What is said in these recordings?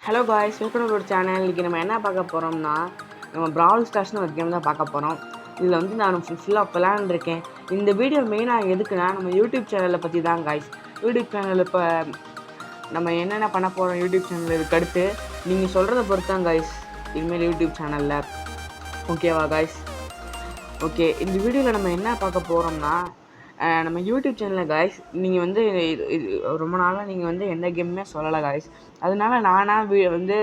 Hello guys, welcome to channel. இன்றைக்கி நம்ம என்ன பார்க்க போகிறோம்னா, நம்ம ப்ராவல் ஸ்டார்ஸ்னு ஒரு கேம் தான் பார்க்க போகிறோம். இதில் வந்து நான் ஃபுல்லாக விளாண்டுருக்கேன். இந்த வீடியோ மெயினாக எதுக்குன்னா, நம்ம யூடியூப் சேனலை பற்றி தான் காய்ஸ். யூடியூப் சேனல் இப்போ நம்ம என்னென்ன பண்ண போகிறோம் யூடியூப் சேனல் இதுக்கடுத்து நீங்கள் சொல்கிறத பொறுத்து தான் காய்ஸ் இனிமேல் யூடியூப் சேனலில். ஓகேவா காய்ஸ்? ஓகே, இந்த வீடியோவில் நம்ம என்ன பார்க்க போகிறோம்னா, நம்ம யூடியூப் சேனலில் காய்ஸ் நீங்கள் வந்து இது ரொம்ப நாளாக நீங்கள் வந்து எந்த கேமுமே சொல்லலை காய்ஸ். அதனால நானாக வந்து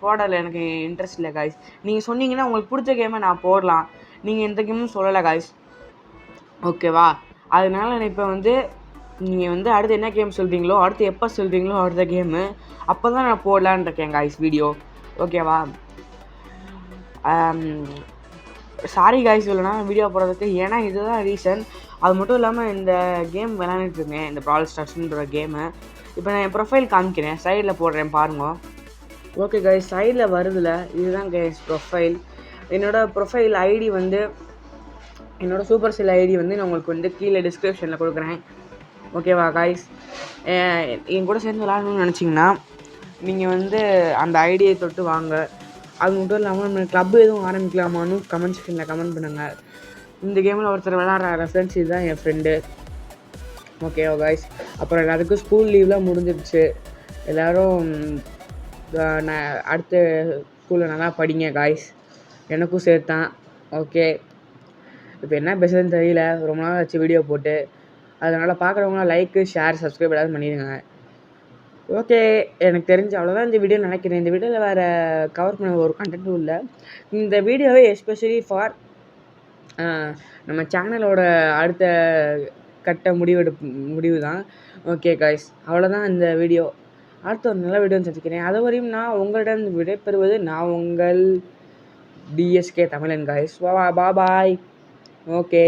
போடலை, எனக்கு இன்ட்ரெஸ்ட் இல்லை காய்ஸ். நீங்கள் சொன்னீங்கன்னா உங்களுக்கு பிடிச்ச கேமை நான் போடலாம். நீங்கள் எந்த கேமும் சொல்லலை காய்ஸ். ஓகேவா? அதனால நான் இப்போ வந்து நீங்கள் வந்து அடுத்து என்ன கேம் சொல்கிறீங்களோ, அடுத்து எப்போ சொல்கிறீங்களோ அடுத்த கேமு அப்போ தான் நான் போடலான்னு இருக்கேன் காய்ஸ் வீடியோ. ஓகேவா? சாரி காய்ஸ் இல்லைனா வீடியோ போடுறதுக்கு, ஏன்னா இதுதான் ரீசன். அது மட்டும் இல்லாமல் இந்த கேம் விளையாண்டுருக்கேன், இந்த ப்ராவல் ஸ்டார்ஸ்ன்ற கேமு. இப்போ நான் என் ப்ரொஃபைல் காமிக்கிறேன், சைடில் போடுறேன் பாருங்க. ஓகே காய்ஸ், சைடில் வருதில்ல, இதுதான் காய்ஸ் ப்ரொஃபைல். என்னோடய ப்ரொஃபைல் ஐடி வந்து என்னோடய சூப்பர் செல் ஐடி வந்து நான் உங்களுக்கு வந்து கீழே டிஸ்கிரிப்ஷனில் கொடுக்குறேன். ஓகேவா காய்ஸ்? என் கூட சேர்ந்து விளாடணும்னு நினச்சிங்கன்னா நீங்கள் வந்து அந்த ஐடியை தொட்டு வாங்க. அது மட்டும் இல்லாமல் நம்ம க்ளப் எதுவும் ஆரம்பிக்கலாமான்னு கமெண்ட் செக்ஷனில் கமெண்ட் பண்ணுங்கள். இந்த கேமில் ஒருத்தர் விளாட்ற ரெஃபரன்ஸ் இதுதான் என் ஃப்ரெண்டு. ஓகேவா காய்ஸ்? அப்புறம் எல்லாத்துக்கும் ஸ்கூல் லீவ்லாம் முடிஞ்சிருச்சு. எல்லோரும் நான் அடுத்த ஸ்கூலில் நல்லா படிங்க காய்ஸ், எனக்கும் சேர்த்தான். ஓகே, இப்போ என்ன பேசுறதுன்னு தெரியல, ரொம்ப நாள் ஆச்சு வீடியோ போட்டு. அதனால் பார்க்குறவங்களாம் லைக்கு, ஷேர், சப்ஸ்கிரைப் ஏதாவது பண்ணிடுங்க. ஓகே, எனக்கு தெரிஞ்சு அவ்வளோதான் இந்த வீடியோ நினைக்கிறேன். இந்த வீடியோவில் வேறு கவர் பண்ண ஒரு கண்டென்ட்டும் இல்லை. இந்த வீடியோவே எஸ்பெஷலி ஃபார் நம்ம சேனலோட அடுத்த கட்ட முடிவு தான். ஓகே காய்ஸ், அவ்வளோதான் இந்த வீடியோ. அடுத்த ஒரு நல்ல வீடியோன்னு சந்திக்கிறேன். அது வரையும் நான் உங்களிடம் விடைபெறுவது நான் உங்கள் டிஎஸ்கே தமிழன் காய்ஸ். பாய். ஓகே.